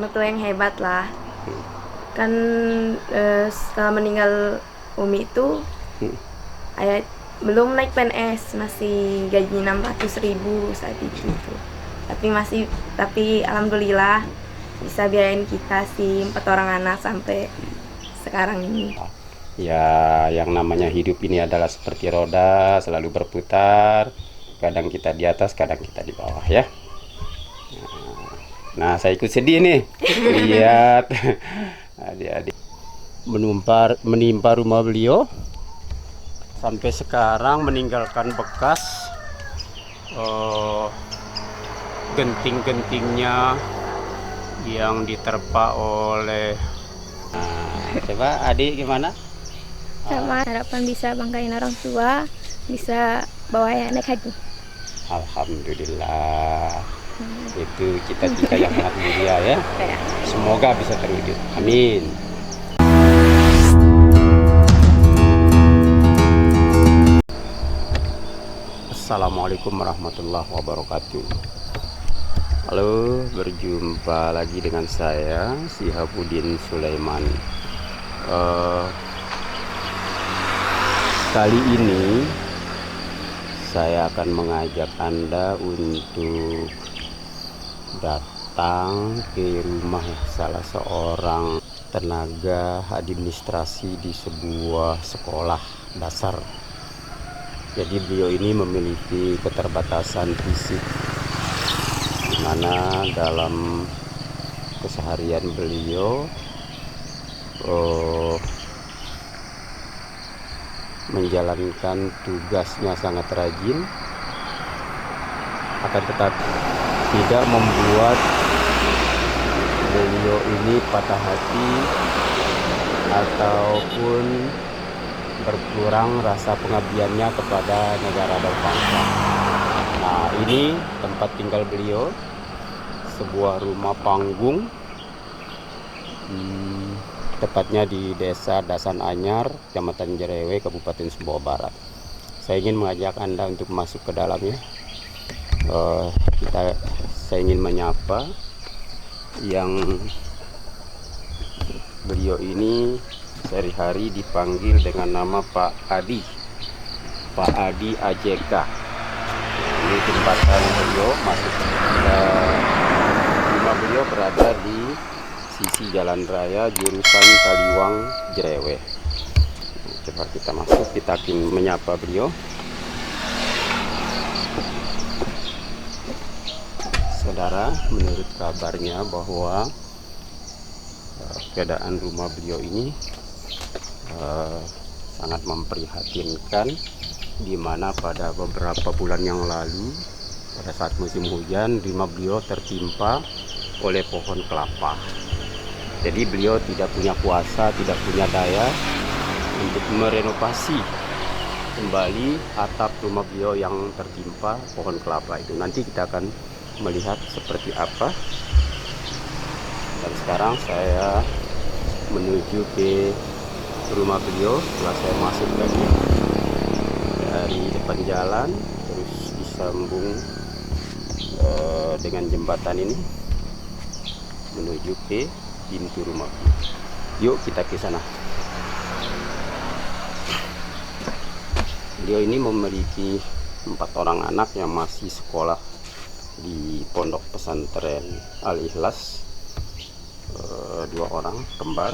tuh yang hebat lah. Kan setelah meninggal Umi itu ayah belum naik PNS, masih gaji 600.000 saat itu tuh. Tapi alhamdulillah bisa biayain kita sih 4 orang anak sampai sekarang ini. Ya, yang namanya hidup ini adalah seperti roda, selalu berputar. Kadang kita di atas, kadang kita di bawah ya. Nah, saya ikut sedih nih. Lihat adik-adik menimpa rumah beliau sampai sekarang, meninggalkan bekas genting-gentingnya yang diterpa oleh. Coba adik gimana? Sama harapan bisa banggain orang tua, bisa bawa ya naik haji. Alhamdulillah. Itu cita-cita yang sangat mulia ya. Semoga bisa terwujud. Amin. Assalamualaikum warahmatullahi wabarakatuh. Halo, berjumpa lagi dengan saya Syihabuddin Sulaiman. Kali ini saya akan mengajak Anda untuk datang ke rumah salah seorang tenaga administrasi di sebuah sekolah dasar. Jadi beliau ini memiliki keterbatasan fisik, di mana dalam keseharian beliau menjalankan tugasnya sangat rajin, akan tetapi tidak membuat beliau ini patah hati ataupun berkurang rasa pengabdiannya kepada negara dan bangsa. Nah, ini tempat tinggal beliau, sebuah rumah panggung, tepatnya di Desa Dasan Anyar, Kecamatan Jerewe, Kabupaten Sumbawa Barat. Saya ingin mengajak Anda untuk masuk ke dalamnya. Saya ingin menyapa yang beliau ini sehari-hari dipanggil dengan nama Pak Adi AJK. Ini jembatan beliau masuk. Rumah beliau berada di sisi jalan raya jurusan Kaliwang Jerewe. Coba kita masuk, kita akan menyapa beliau. Saudara, menurut kabarnya bahwa keadaan rumah beliau ini sangat memprihatinkan, di mana pada beberapa bulan yang lalu pada saat musim hujan rumah beliau tertimpa oleh pohon kelapa. Jadi beliau tidak punya kuasa, tidak punya daya untuk merenovasi kembali atap rumah beliau yang tertimpa pohon kelapa itu. Nanti kita akan melihat seperti apa. Dan sekarang saya menuju ke rumah beliau. Setelah saya masuk lagi dari depan jalan, terus disambung dengan jembatan ini menuju ke pintu rumah beliau. Yuk kita ke sana. Beliau ini memiliki 4 orang anak yang masih sekolah di pondok pesantren Al-Ikhlas. 2 orang kembar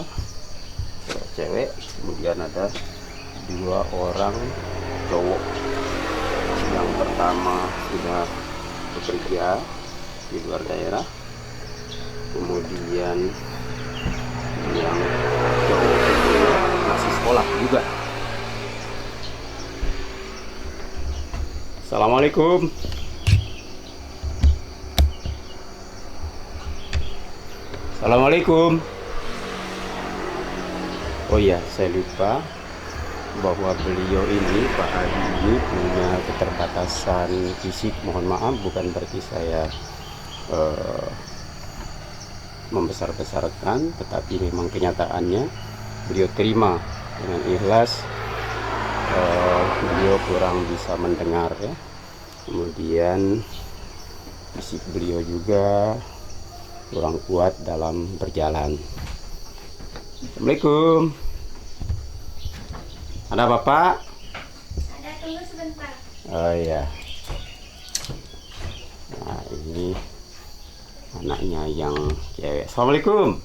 cewek, kemudian ada 2 orang cowok. Yang pertama sudah bekerja di luar daerah, kemudian yang cowok masih sekolah juga. Assalamualaikum. Assalamualaikum. Oh iya, saya lupa bahwa beliau ini, Pak Adi ini, punya keterbatasan fisik. Mohon maaf, bukan berarti saya membesar-besarkan, tetapi memang kenyataannya beliau terima dengan ikhlas. Beliau kurang bisa mendengar ya. Kemudian fisik beliau juga kurang kuat dalam berjalan. Assalamualaikum. Ada bapak? Ada, tunggu sebentar. Oh iya. Nah ini anaknya yang cewek. Assalamualaikum.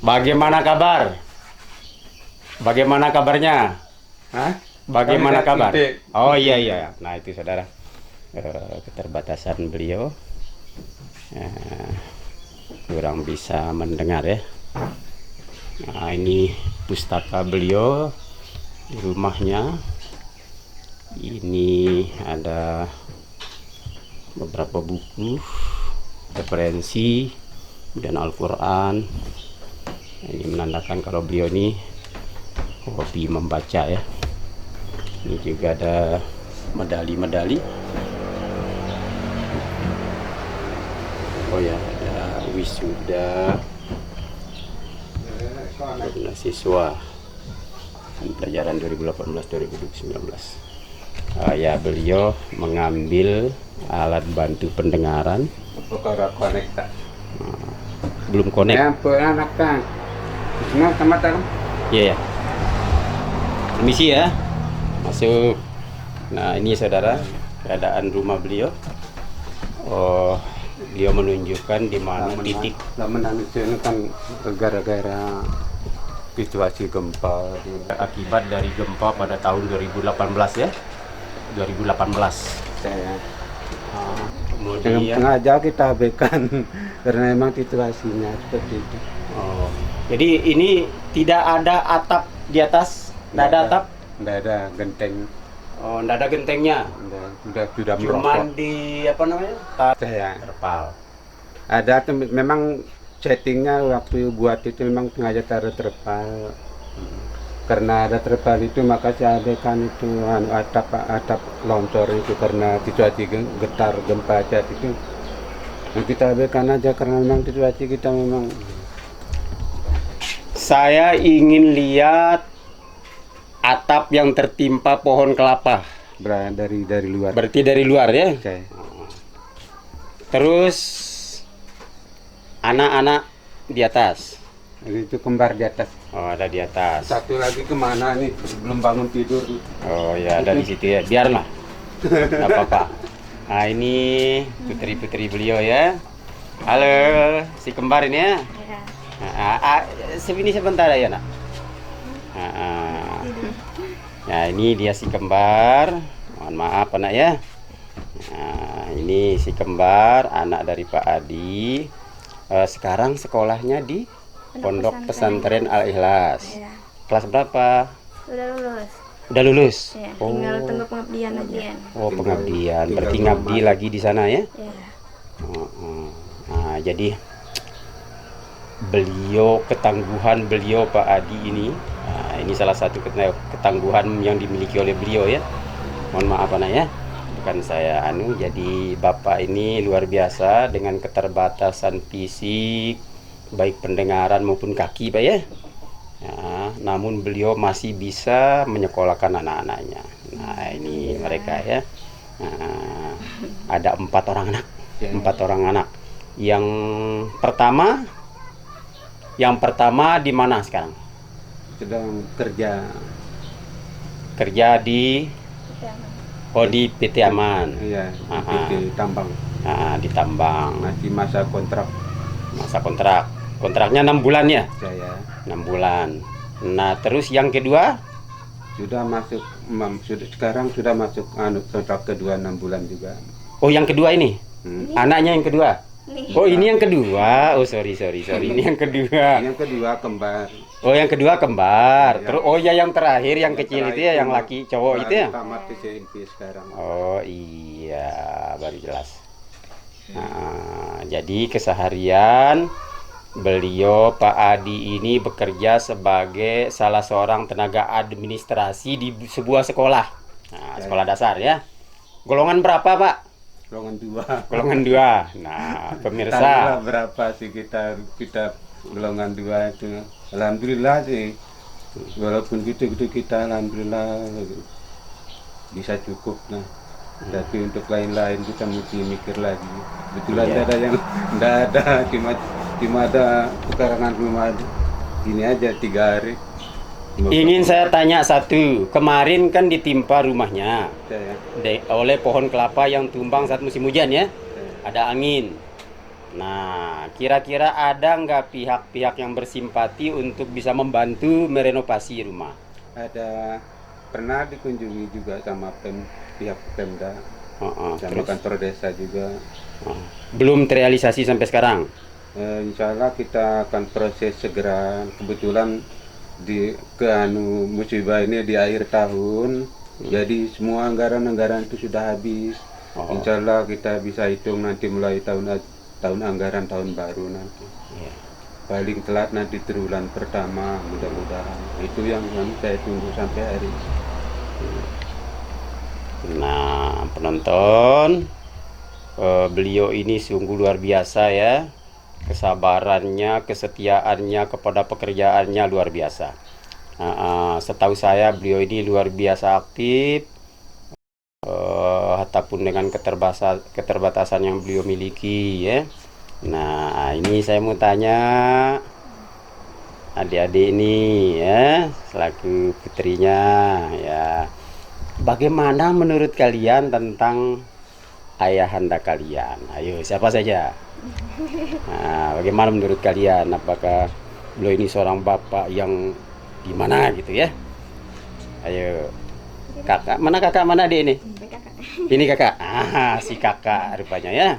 Bagaimana kabar? Bagaimana kabarnya? Hah? Bagaimana Kami kabar? tidak. Oh iya iya. Nah itu saudara, keterbatasan beliau, kurang bisa mendengar ya. Nah ini pustaka beliau di rumahnya. Ini ada beberapa buku, referensi, dan Al-Quran. Ini menandakan kalau beliau ini hobi membaca ya. Ini juga ada medali-medali. Oh ya, ada wisuda siswa pelajaran 2018-2019. Ya, beliau mengambil alat bantu pendengaran. Apakah konekta? Belum connect. Ya, anak kan. Semua sama tak? Iya ya. Permisi ya. Masuk. Nah ini saudara keadaan rumah beliau. Oh, beliau menunjukkan di mana titik. Laman ini kan gara-gara situasi gempa. Akibat dari gempa pada tahun 2018 ya. 2018. Saya Kemudian sengaja kita abaikan karena memang situasinya seperti itu. oh, jadi ini tidak ada atap di atas, tidak ada atap. Tidak ada genteng. Oh, tidak ada gentengnya. Sudah Cuman merosot. di apa namanya? Saya Terpal. ada memang settingnya waktu buat itu memang sengaja taruh terpal. Karena ada terpal itu maka saya abaikan itu atap longsor itu karena situasi getar gempa saat itu. Nah, kita abaikan aja karena memang situasi kita memang Saya ingin lihat atap yang tertimpa pohon kelapa. dari luar. Berarti dari luar ya. Saya. Terus anak-anak di atas. Itu kembar di atas. Oh, ada di atas. Satu lagi kemana nih? Belum bangun tidur. Oh ya, ada di situ ya. Biarlah. Enggak apa-apa. Nah, ini putri-putri beliau ya. Halo, si kembar ini ya. Ya. Sini sebentar ya, Nak. Nah, ini dia si kembar. Mohon maaf, anak ya. Nah, ini si kembar, anak dari Pak Adi. Sekarang sekolahnya di Pondok Pesantren Al-Ikhlas. Ya, Kelas berapa? Sudah lulus. Udah lulus? Ya. tinggal tunggu pengabdian aja. Oh, pengabdian. Tinggal Berarti rumah. ngabdi lagi di sana ya? Ya. Nah, jadi beliau, ketangguhan beliau Pak Adi ini, nah, ini salah satu ketangguhan yang dimiliki oleh beliau ya. Mohon maaf anak ya, bukan saya jadi bapak ini luar biasa dengan keterbatasan fisik, baik pendengaran maupun kaki Pak ya. Nah, namun beliau masih bisa menyekolahkan anak-anaknya. Nah ini mereka ya. Nah, ada 4 orang anak, 4 orang anak. Yang pertama di mana sekarang? Sedang kerja. Kerja di di PT Aman. Iya, Aha. di tambang. Nah, di tambang. Masih masa kontrak Masa kontrak. Kontraknya 6 bulan ya? saya. 6 bulan. Nah, terus yang kedua? Sudah masuk sekarang sudah masuk kontrak kedua 6 bulan juga. Oh, yang kedua ini. Anaknya yang kedua. Nih. Oh, ini yang kedua. Oh, sorry. Ini yang kedua. Yang kedua kembar. Oh, yang kedua kembar. Ya. Terus oh ya yang terakhir yang kecil itu ya, yang laki cowok itu ya. Tamat SMP sekarang. Oh iya, baru jelas. Nah, jadi keseharian beliau Pak Adi ini bekerja sebagai salah seorang tenaga administrasi di sebuah sekolah. Nah, sekolah dasar ya. Golongan berapa, Pak? Golongan 2. Golongan 2. Nah, pemirsa. Tadilah berapa sih kita golongan 2 itu. Alhamdulillah sih. Walaupun gitu kita alhamdulillah bisa cukup lah. Tapi untuk lain-lain kita mesti mikir lagi. Kebetulan Iya. tidak ada yang tidak ada, cuma ada pekarangan rumah gini aja 3 hari. Ingin saya tanya satu, kemarin kan ditimpa rumahnya Saya, oleh pohon kelapa yang tumbang saat musim hujan ya, saya. ada angin. Nah, kira-kira ada nggak pihak-pihak yang bersimpati untuk bisa membantu merenovasi rumah? Ada pernah dikunjungi juga sama pihak Pemda, sama Terus, kantor desa juga. belum terrealisasi sampai sekarang. Insya Allah kita akan proses segera. Kebetulan musibah ini di akhir tahun, jadi semua anggaran-anggaran itu sudah habis. Oh. Insya Allah kita bisa hitung nanti mulai tahun anggaran tahun baru nanti. Iya. Paling telat nanti triwulan pertama, mudah-mudahan. Itu yang saya tunggu sampai hari ini. Nah, penonton, beliau ini sungguh luar biasa ya. Kesabarannya, kesetiaannya kepada pekerjaannya luar biasa. Setahu saya beliau ini luar biasa aktif, ataupun dengan keterbatasan yang beliau miliki ya. Nah, ini saya mau tanya adik-adik ini ya, selaku putrinya ya. Bagaimana menurut kalian tentang ayahanda kalian? Ayo, siapa saja? Nah, bagaimana menurut kalian? Apakah beliau ini seorang bapak yang gimana gitu ya? Ayo, kakak mana dia ini? Ini kakak. Si kakak rupanya ya.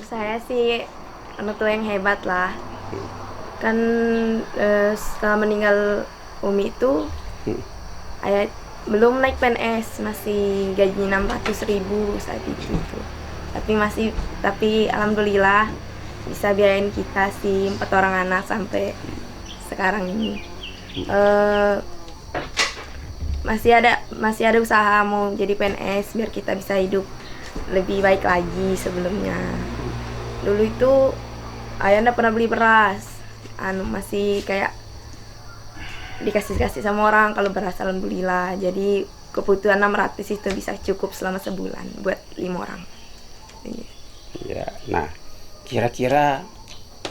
Saya sih orang tua yang hebat lah. Kan setelah meninggal Umi itu ayah belum naik PNS, masih gaji 600.000 saat itu. Tapi alhamdulillah bisa biayain kita si 4 orang anak sampai sekarang ini. Masih ada usaha mau jadi PNS biar kita bisa hidup lebih baik lagi sebelumnya. Dulu itu ayah nggak pernah beli beras, masih kayak dikasih sama orang kalau beras, alhamdulillah. Jadi kebutuhan 600 itu bisa cukup selama sebulan buat 5 orang. Ya, nah kira-kira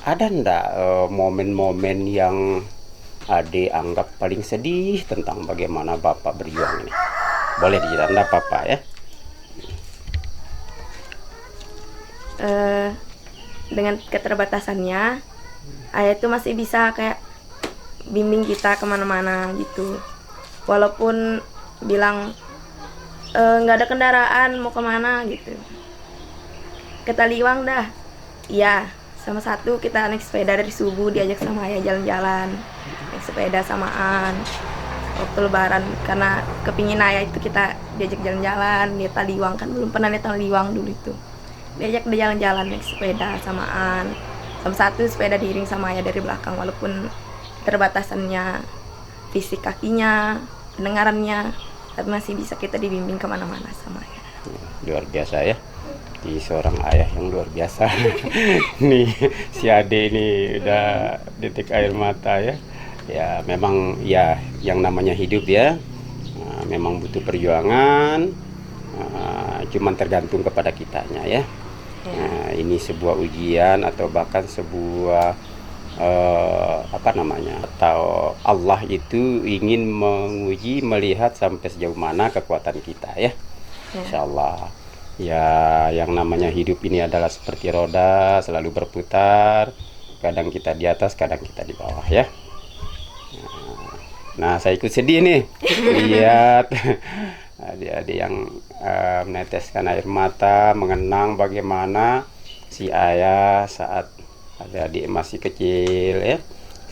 ada ndak momen-momen yang adik anggap paling sedih tentang bagaimana bapak berjuang ini? Boleh diceritain ndak apa ya? Dengan keterbatasannya, ayah itu masih bisa kayak bimbing kita kemana-mana gitu. Walaupun bilang nggak ada kendaraan mau kemana gitu, ke Taliwang dah. Iya, sama satu kita naik sepeda dari subuh, diajak sama ayah jalan-jalan, naik sepeda samaan waktu lebaran, karena kepingin ayah itu kita diajak jalan-jalan. Di Taliwang kan belum pernah lihat Taliwang dulu itu, diajak dia jalan-jalan naik sepeda samaan. Sama satu sepeda diiring sama ayah dari belakang, walaupun terbatasannya fisik kakinya, pendengarannya, tapi masih bisa kita dibimbing kemana-mana sama ayah. Luar biasa ya, di seorang ayah yang luar biasa. Nih si Ade ini udah detik air mata ya. Ya memang ya yang namanya hidup ya, memang butuh perjuangan, cuman tergantung kepada kitanya ya. Nah, ini sebuah ujian atau bahkan sebuah atau Allah itu ingin menguji, melihat sampai sejauh mana kekuatan kita ya. Insya Allah ya, yang namanya hidup ini adalah seperti roda, selalu berputar, kadang kita di atas, kadang kita di bawah ya. Nah, saya ikut sedih nih lihat adik-adik yang meneteskan air mata, mengenang bagaimana si ayah saat adik-adik masih kecil ya,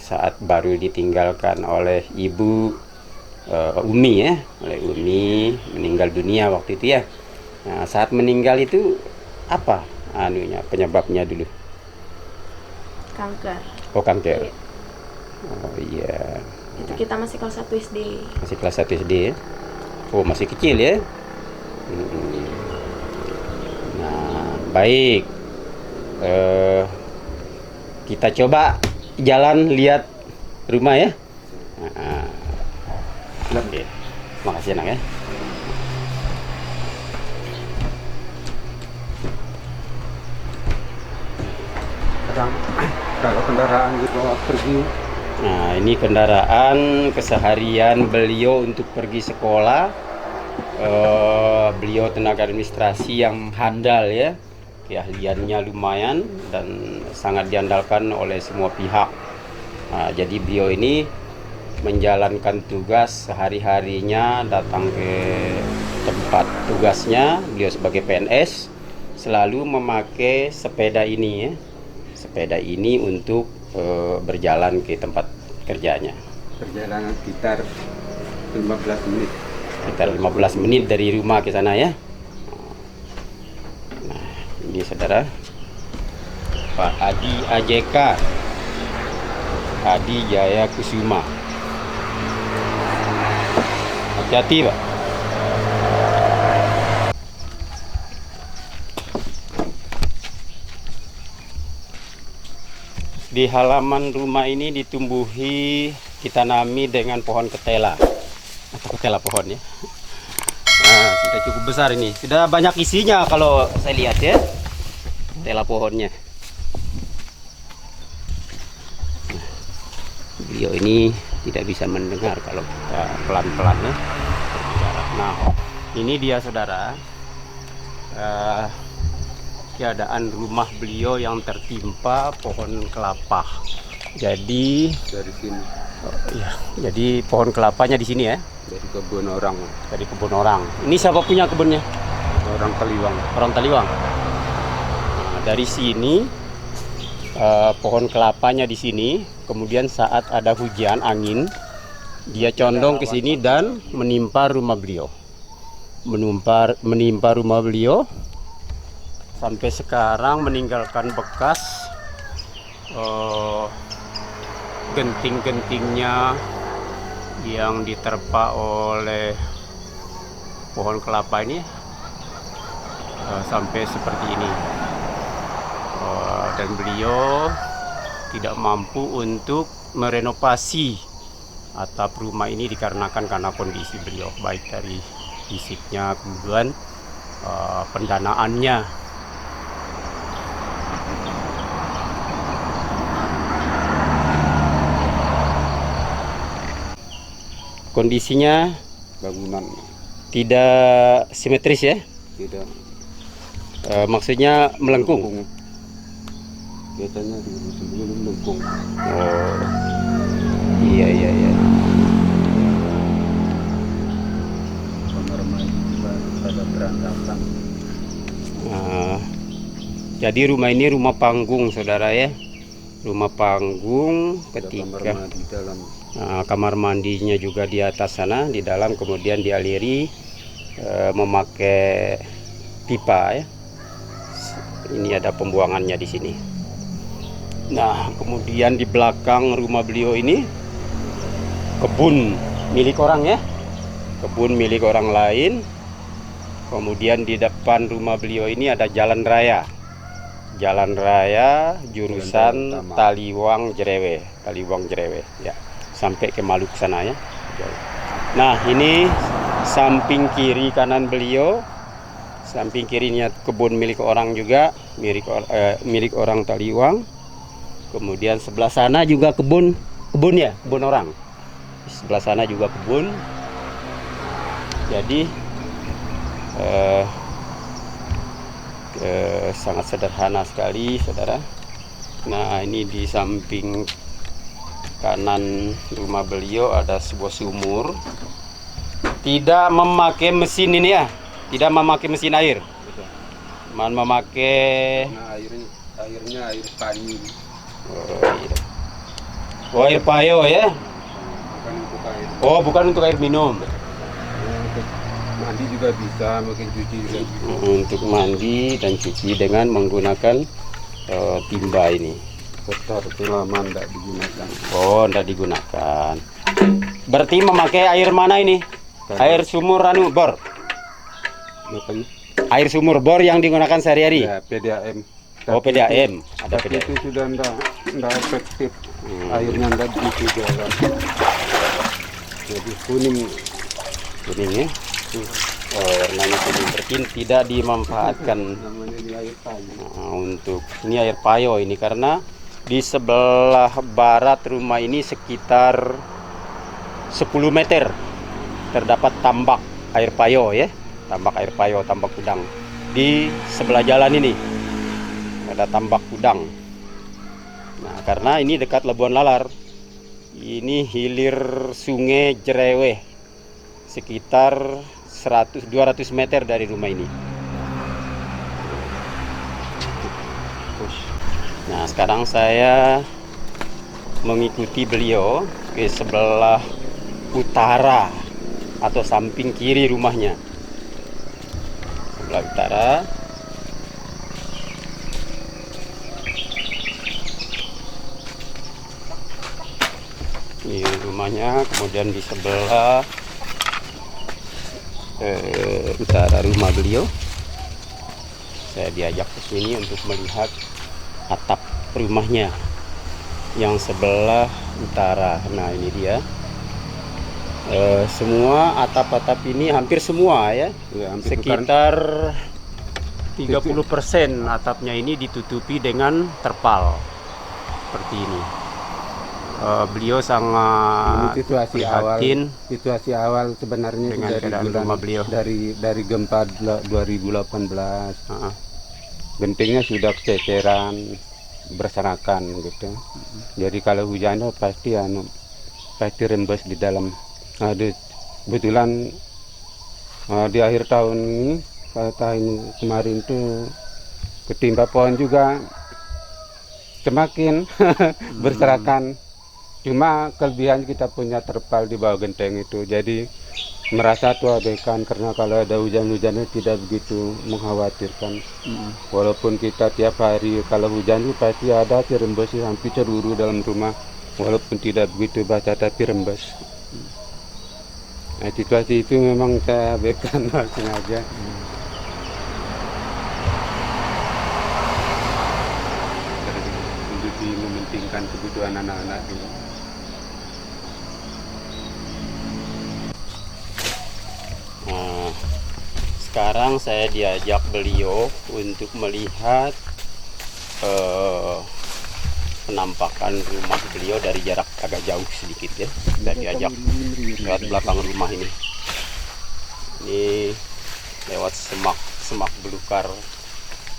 saat baru ditinggalkan oleh ibu Umi ya, oleh Umi, meninggal dunia waktu itu ya. Nah, saat meninggal itu apa penyebabnya dulu? Kanker. Oh, kanker. Iya. Oh iya. Itu kita masih kelas 1 SD. Masih kelas 1 SD ya. Oh, masih kecil ya. Nah, baik. Kita coba jalan lihat rumah ya. Oke. Makasih anak ya. kadang kalau kendaraan dibawa pergi. Nah, ini kendaraan keseharian beliau untuk pergi sekolah. Beliau tenaga administrasi yang handal ya, keahliannya lumayan dan sangat diandalkan oleh semua pihak. Nah, jadi beliau ini menjalankan tugas sehari-harinya, datang ke tempat tugasnya. Beliau sebagai PNS selalu memakai sepeda ini ya, sepeda ini untuk berjalan ke tempat kerjanya. Perjalanan sekitar 15 menit. Sekitar 15 menit dari rumah ke sana ya. Nah, ini saudara Pak Adi AJK, Adi Jaya Kusuma. Hati-hati Pak. Di halaman rumah ini ditanami dengan pohon ketela atau ketela pohon ya. Nah, sudah cukup besar ini, sudah banyak isinya kalau saya lihat ya, ketela pohonnya. Nah, beliau ini tidak bisa mendengar kalau kita pelan-pelan ya berbicara. Nah, ini dia saudara, keadaan rumah beliau yang tertimpa pohon kelapa. Jadi Dari sini, ya, jadi pohon kelapanya di sini ya, dari kebun orang, dari kebun orang. Ini siapa punya kebunnya? orang Kaliwang. Orang Taliwang. Nah, dari sini pohon kelapanya di sini. Kemudian saat ada hujan angin, dia condong ke sini dan menimpa rumah beliau. Menimpa rumah beliau. Sampai sekarang meninggalkan bekas genting-gentingnya yang diterpa oleh pohon kelapa ini sampai seperti ini. Dan beliau tidak mampu untuk merenovasi atap rumah ini dikarenakan karena kondisi beliau, baik dari fisiknya kemudian pendanaannya. Kondisinya Bangunan tidak simetris ya, tidak maksudnya melengkung. Biasanya dulu sebelum melengkung. Oh, iya. Kamar mandi juga pada berantakan. Jadi rumah ini rumah panggung saudara ya, rumah panggung Ada kamar ketika mandi dalam. kamar mandinya juga di atas sana, di dalam kemudian dialiri memakai pipa ya. Ini ada pembuangannya di sini. Nah, kemudian di belakang rumah beliau ini kebun milik orang ya, kebun milik orang lain. Kemudian di depan rumah beliau ini ada jalan raya jurusan Taliwang Jerewe ya, sampai ke Maluk sana ya. Nah, ini samping kiri kanan beliau, samping kirinya kebun milik orang juga, milik orang Taliwang. Kemudian sebelah sana juga kebun orang. Sebelah sana juga kebun. Jadi sangat sederhana sekali saudara. Nah, ini di samping kanan rumah beliau ada sebuah sumur, tidak memakai mesin ini ya, tidak memakai mesin air, memakai Nah, airnya air pani. air payo ya. Bukan untuk air. Oh, bukan untuk air minum. Untuk mandi juga bisa, mungkin cuci juga bisa. Untuk mandi dan cuci dengan menggunakan timba ini. Kotor itu lama tidak digunakan. Oh, tidak digunakan. Berarti memakai air mana ini? Air sumur bor. Makanya Air sumur bor yang digunakan sehari-hari. ya PDAM. Oh, PDAM. Ada Tapi PDAM. itu sudah tidak efektif. Airnya tidak diisi jalan. Jadi kuning. Kuning ya. Warnanya kuning, berarti tidak dimanfaatkan Namanya di air pani. untuk ini air payo ini karena Di sebelah barat rumah ini sekitar 10 meter terdapat tambak air payo ya, tambak air payo, tambak udang. Di sebelah jalan ini ada tambak udang. Nah, karena ini dekat Labuan Lalar, ini hilir Sungai Jereweh, sekitar 200 meter dari rumah ini. Nah, sekarang saya mengikuti beliau ke sebelah utara atau samping kiri rumahnya. Sebelah utara. Ini rumahnya, kemudian di sebelah utara rumah beliau. Saya diajak ke sini untuk melihat atap rumahnya yang sebelah utara. Nah, ini dia. Semua atap-atap ini hampir semua ya, hampir sekitar 30% atapnya ini ditutupi dengan terpal seperti ini. Beliau sangat prihatin situasi awal sebenarnya dengan dari keadaan rumah beliau. dari gempa 2018. Gentingnya sudah kececeran, berserakan gitu. Jadi kalau hujannya pasti rembes di dalam. Kebetulan di akhir tahun ini, tahun kemarin tuh ketimpa pohon juga semakin berserakan. Cuma kelebihan kita punya terpal di bawah genteng itu, jadi merasa abaikan karena kalau ada hujan-hujannya tidak begitu mengkhawatirkan. Walaupun kita tiap hari kalau hujan itu pasti ada rembes sampai celuru dalam rumah, walaupun tidak begitu basah tapi rembes. Nah, situasi itu memang saya abaikan sengaja. Untuk mementingkan kebutuhan anak-anak ini. Nah, sekarang saya diajak beliau untuk melihat penampakan rumah beliau dari jarak agak jauh sedikit ya. Saya diajak lewat belakang rumah ini. Ini lewat semak belukar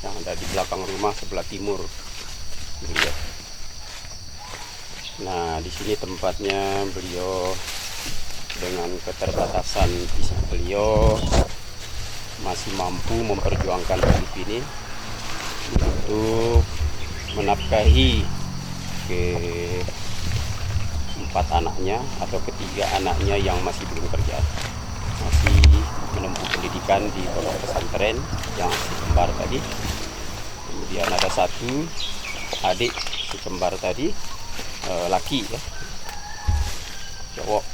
yang ada di belakang rumah sebelah timur beliau. Nah, di sini tempatnya beliau dengan keterbatasan fisik beliau masih mampu memperjuangkan hidup ini untuk menafkahi ke 4 anaknya atau ketiga anaknya yang masih belum kerja, masih menempuh pendidikan di pondok pesantren yang si kembar tadi. Kemudian ada satu adik si kembar tadi, laki ya, cowok.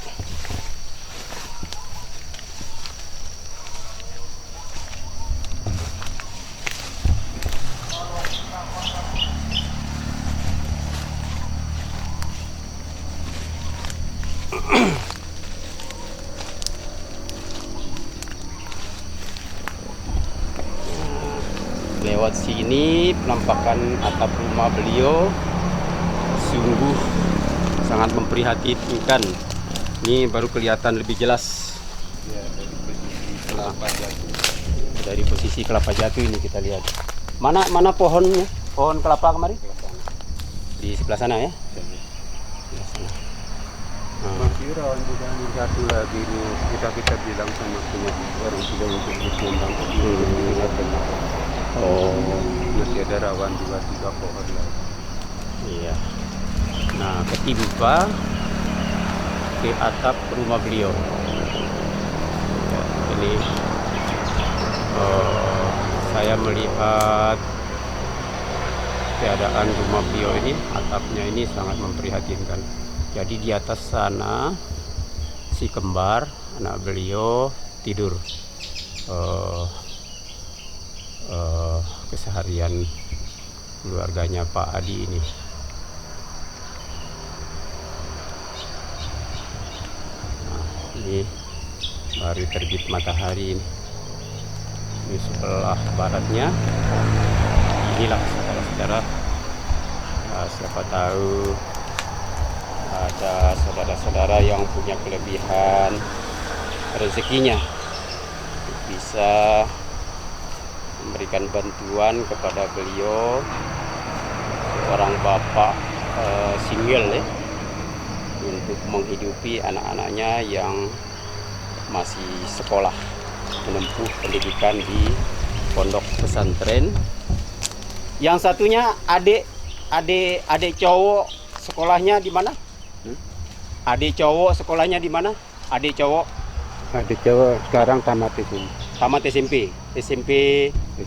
Lewat sini penampakan atap rumah beliau sungguh sangat memprihatinkan. Ini baru kelihatan lebih jelas Ya, dari posisi kelapa jatuh ini kita lihat. Mana pohonnya? Pohon kelapa kemarin? Di sebelah sana ya? Sebelah sana. Masih rawan juga nih satu lagi nih, kita bilang sama punya orang sudah untuk dikembang. Oh, Masih ada rawan juga 3 pohon lagi. iya. Nah, ketimpa ke atap rumah beliau. Ya, ini saya melihat keadaan rumah beliau ini, atapnya ini sangat memprihatinkan. Jadi di atas sana si kembar anak beliau tidur. Keseharian keluarganya Pak Adi ini. Nah, ini baru terbit matahari ini. Ini sebelah baratnya. Inilah saudara-saudara Siapa tahu ada saudara-saudara yang punya kelebihan rezekinya bisa memberikan bantuan kepada beliau, seorang bapak single ya, untuk menghidupi anak-anaknya yang masih sekolah menempuh pendidikan di pondok pesantren. Yang satunya adik cowok sekolahnya di mana? Adik cowok sekolahnya di mana? Adik cowok Adik cowok sekarang tamat itu. tamat SMP. SMP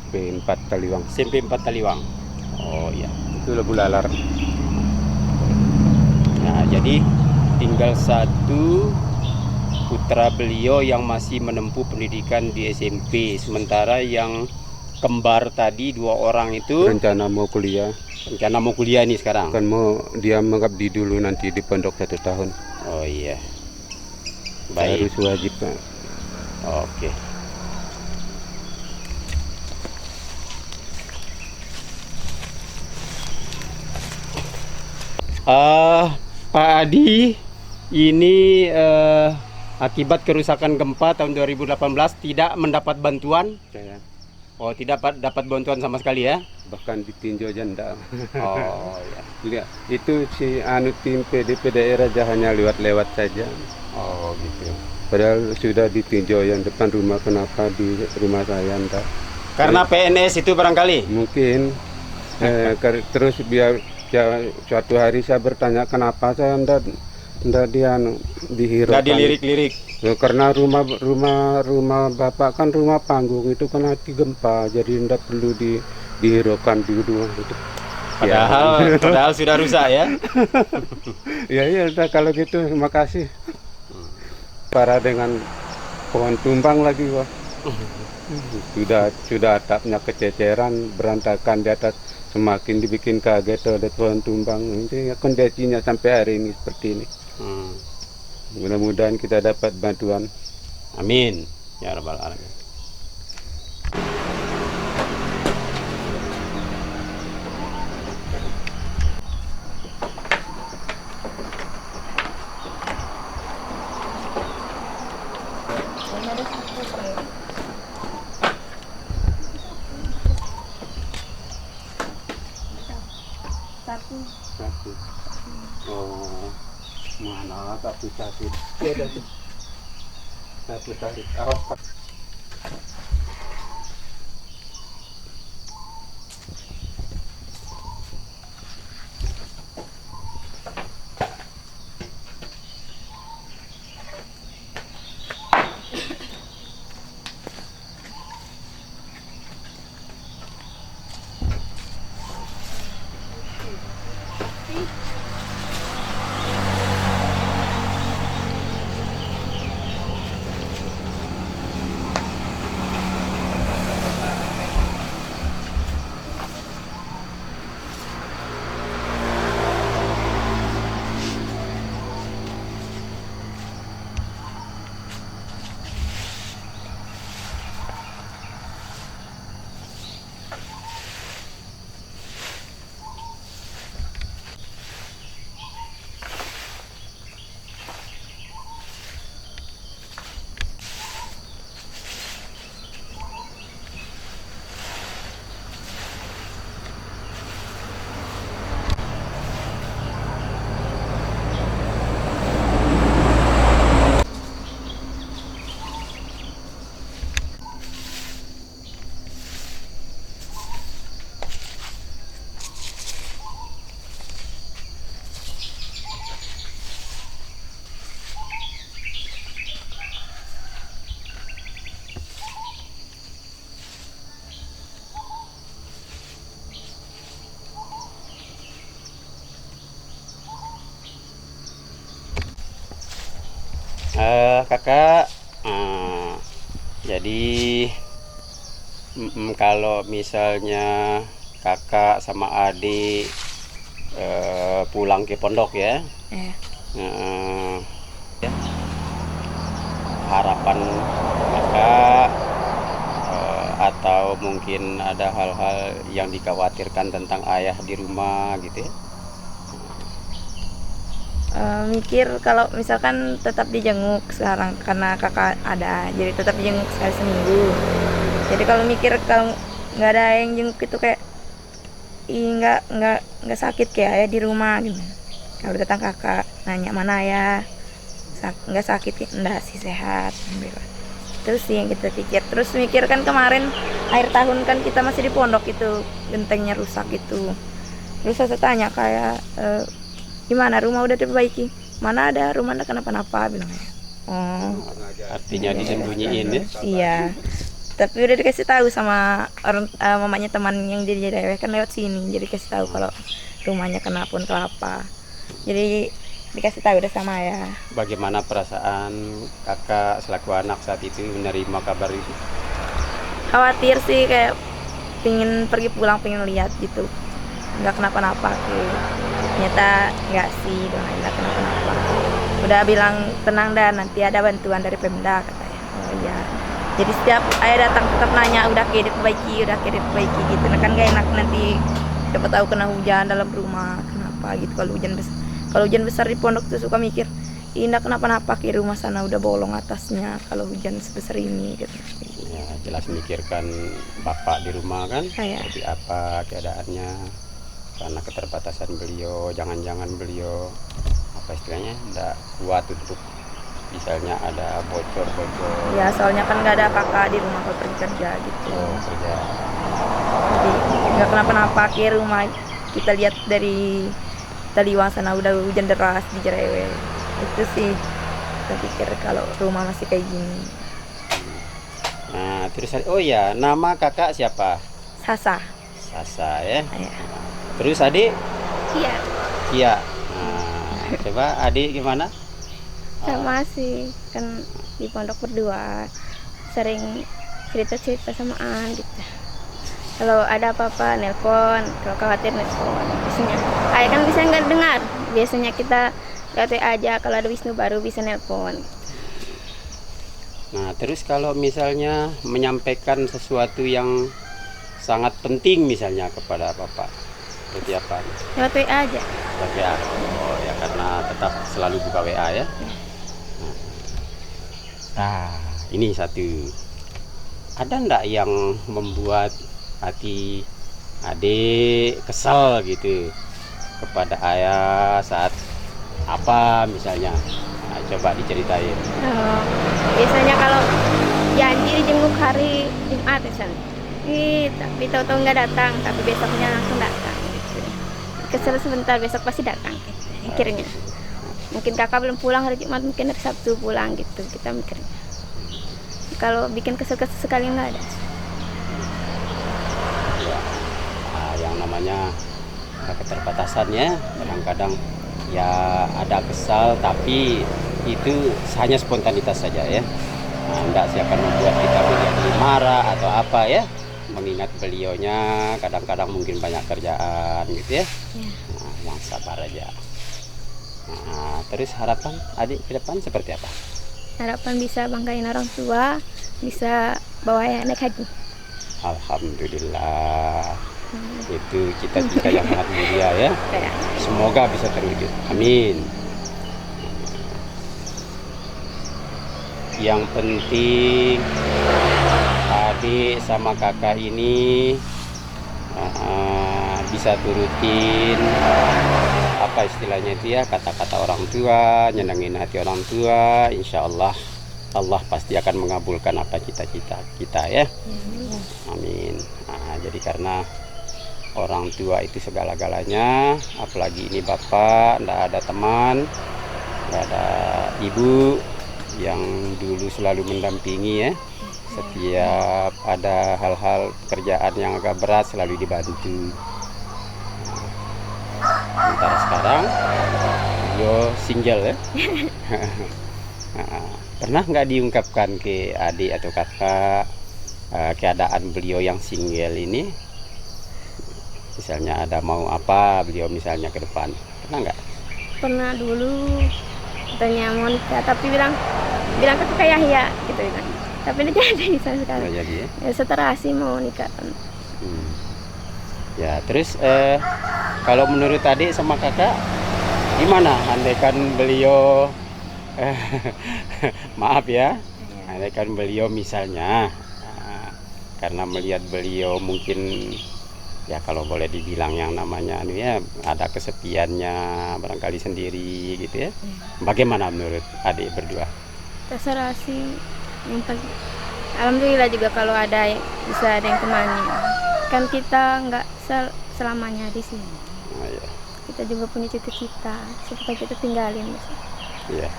4 Taliwang. SMP 4 Taliwang. Oh iya. Itu Lebu Lalar. Nah, jadi tinggal satu putra beliau yang masih menempuh pendidikan di SMP, sementara yang kembar tadi 2 orang itu Rencana mau kuliah. rencana mau kuliah nih sekarang. Kan mau dia mengabdi dulu nanti di pondok 1 tahun. Oh iya. Baik. Harus wajib, Pak. Oke. Pak Adi, ini akibat kerusakan gempa tahun 2018 tidak mendapat bantuan. Saya Oh, tidak dapat bantuan sama sekali ya? bahkan ditinjau janda. Oh, ya. Lihat, itu si tim PDP daerah hanya lewat-lewat saja. Oh, gitu. Padahal sudah ditinjau yang depan rumah, kenapa di rumah saya enggak? Karena PNS itu barangkali. Mungkin terus biar ya, suatu hari saya bertanya kenapa saya enggak dihiraukan. Nggak dilirik-lirik. Ya, karena rumah bapak kan rumah panggung itu kan hati gempa, jadi enggak perlu dihiraukan dulu itu. Padahal sudah rusak ya. Ya udah kalau gitu, terima kasih. Para dengan pohon tumbang lagi, wah. Sudah atapnya kececeran, berantakan di atas, semakin dibikin kaget oleh pohon tumbang. Ini kondisinya sampai hari ini seperti ini. Mudah-mudahan kita dapat bantuan. Amin ya rabbal alamin. Satu. Oh, mana satu. Ya ada tuh. Satu tarik. Awas, Pak. Kakak, jadi kalau misalnya kakak sama adik pulang ke pondok ya, ya, harapan kakak atau mungkin ada hal-hal yang dikhawatirkan tentang ayah di rumah gitu ya? Mikir kalau misalkan tetap dijenguk sekarang karena kakak ada, jadi tetap dijenguk sekali seminggu. Jadi kalau mikir kalau nggak ada yang jenguk itu kayak nggak sakit kayak ayah di rumah gitu. Kalau datang kakak nanya mana ya, nggak sakit ya? Enggak sih, sehat. Terus sih yang kita pikir. Terus mikir kan kemarin akhir tahun kan kita masih di pondok itu, gentengnya rusak itu. Terus saya tanya kayak gimana, rumah udah diperbaiki? Mana ada, rumah enggak kenapa-napa, bilang ya. Oh, Artinya disembunyiin ya. iya. Tapi udah dikasih tahu sama orang mamanya teman yang di Jerewe kan lewat sini. Jadi kasih tahu kalau rumahnya kena pohon kelapa. Jadi dikasih tahu udah sama ya. Bagaimana perasaan kakak selaku anak saat itu menerima kabar itu? Khawatir sih, kayak pengen pergi pulang, pengen lihat gitu. Nggak kenapa-napa tuh. Ternyata nggak sih, nggak kenapa-napa. Udah bilang tenang dah, nanti ada bantuan dari Pemda katanya. Oh iya. Jadi setiap ayah datang tetap nanya udah kayak diperbaiki gitu. Nah, kan gak enak nanti dapat tahu kena hujan dalam rumah, kenapa gitu. Kalau hujan besar di pondok tuh suka mikir, nggak kenapa-napa, kayak rumah sana udah bolong atasnya kalau hujan sebesar ini gitu. Ya, jelas mikirkan bapak di rumah kan, Iya. seperti apa keadaannya, karena keterbatasan beliau, jangan-jangan beliau apa istilahnya tidak kuat untuk misalnya ada bocor-bocor. Ya soalnya kan nggak ada kakak di rumah kalau pergi kerja gitu. Kerja. Jadi nggak kenapa-napa, kayak rumah kita lihat dari Taliwang sana udah hujan deras di Jerewe. Itu sih saya pikir kalau rumah masih kayak gini. Nah, terus oh ya, nama kakak siapa? Sasa. Sasa ya. Ya. Terus adik? Iya, Kia. Nah, coba adik gimana? sama sih, kan di pondok berdua sering cerita-cerita samaan gitu. Kalau ada apa-apa nelpon, kalau khawatir nelpon. Biasanya ayah kan bisa nggak dengar. Biasanya kita lihat aja, kalau ada Wisnu baru bisa nelpon. Nah, terus kalau misalnya menyampaikan sesuatu yang sangat penting misalnya kepada bapak, seperti apa? Lewat WA aja. Lewat WA. Oh ya, karena tetap selalu buka WA ya. Nah, ini satu. Ada ndak yang membuat hati adik kesal gitu kepada ayah saat apa misalnya? Nah, coba diceritain. Oh, biasanya kalau janji dijenguk hari Jumat misalnya, tapi tahu-tahu nggak datang, tapi besoknya langsung datang. Gitu. Kesel sebentar, besok pasti datang. Gitu. Mikirnya. Mungkin kakak belum pulang hari Jumat, mungkin hari Sabtu pulang gitu. Kita mikirnya. Kalau bikin kesel-kesel sekali nggak ada. Nah, yang namanya keterbatasannya kadang-kadang ya ada kesal, tapi itu hanya spontanitas saja ya. Nah, enggak sih akan membuat kita menjadi marah atau apa ya, mengingat beliaunya kadang-kadang mungkin banyak kerjaan gitu ya. Nah, yang sabar aja. Nah, terus harapan adik ke depan seperti apa? Harapan bisa banggain orang tua, bisa bawa ayah naik haji. Alhamdulillah. Itu cita-cita yang sangat mulia ya. Kayak Semoga bisa terwujud. Amin. Yang penting adik sama kakak ini bisa turutin apa istilahnya itu ya, kata-kata orang tua, nyenengin hati orang tua. Insya Allah Allah pasti akan mengabulkan apa cita-cita kita ya. Amin. Nah, jadi karena orang tua itu segala-galanya, apalagi ini bapak, ndak ada teman, ndak ada ibu yang dulu selalu mendampingi ya. Setiap ada hal-hal pekerjaan yang agak berat selalu dibantu. Sementara sekarang beliau single ya. Pernah nggak diungkapkan ke adik atau kakak keadaan beliau yang single ini? Misalnya ada mau apa beliau misalnya ke depan, pernah nggak? pernah dulu tanya mau nikah, tapi bilang ke kakak Yahya gitu bilang. Tapi udah jadi sampai sekarang. Nggak jadi ya? Ya, setelah sih mau nikah. Ya terus kalau menurut adik sama kakak Gimana andaikan beliau maaf ya, andaikan beliau misalnya karena melihat beliau mungkin ya kalau boleh dibilang yang namanya ya ada kesepiannya barangkali sendiri gitu ya. Bagaimana menurut adik berdua? Terserah sih. Yang alhamdulillah juga kalau ada bisa ada yang temani. Kan kita nggak selamanya di sini. Oh, ya. Kita juga punya cita-cita supaya kita tinggalin. Iya,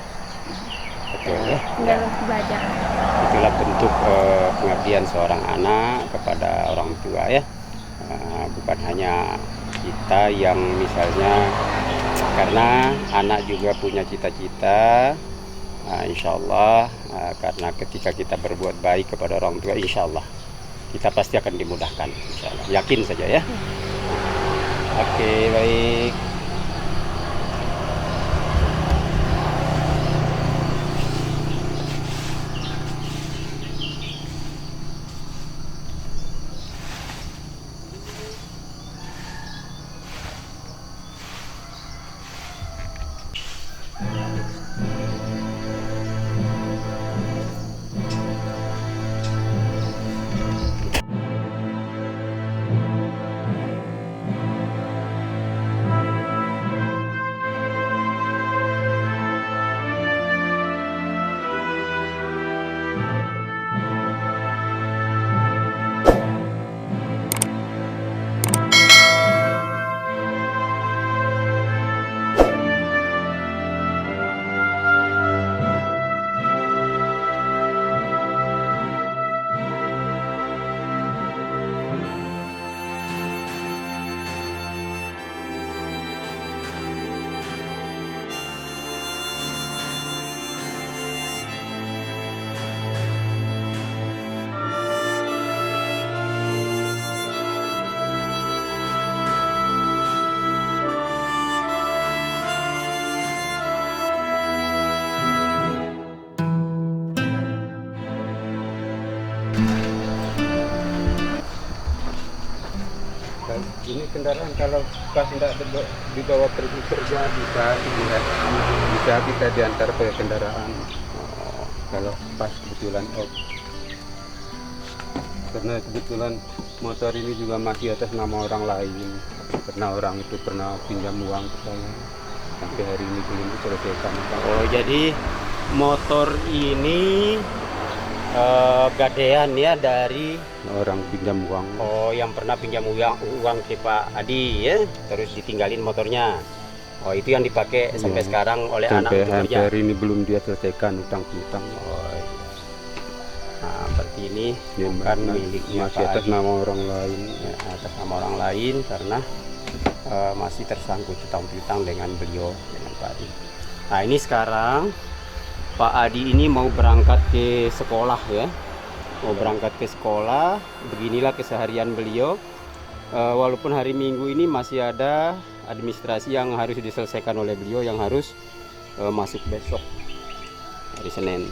betul ya. Tinggal untuk belajar. Itulah bentuk pengabdian seorang anak kepada orang tua ya. Bukan hanya kita yang misalnya karena anak juga punya cita-cita. Insya Allah karena ketika kita berbuat baik kepada orang tua, insya Allah kita pasti akan dimudahkan. Insya Allah. Yakin saja ya. Oke, baik. Ini kendaraan kalau pas tidak dibawa pergi kerja bisa dilihat, bisa kita diantar pakai kendaraan. Kalau pas kebetulan karena kebetulan motor ini juga masih atas nama orang lain, karena orang itu pernah pinjam uang ke saya sampai hari ini belum diselesaikan. Oh jadi motor ini gadean ya dari orang pinjam uang. Oh, yang pernah pinjam uang ke Pak Adi ya, terus ditinggalin motornya. Oh, itu yang dipakai sampai sekarang oleh anak untuk kerja. Sampai hari ini belum dia selesaikan utang-utang. Oh, iya. Nah, berarti ini ya, bukan miliknya masih Pak atas Adi. Nama orang lain. Ya, atas nama orang lain karena masih tersangkut utang-utang dengan beliau, dengan Pak Adi. Nah, ini sekarang Pak Adi ini mau berangkat ke sekolah ya, mau berangkat ke sekolah. Beginilah keseharian beliau. Walaupun hari Minggu ini masih ada administrasi yang harus diselesaikan oleh beliau yang harus masuk besok hari Senin.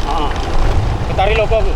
Ah, Ketari Loko Bu.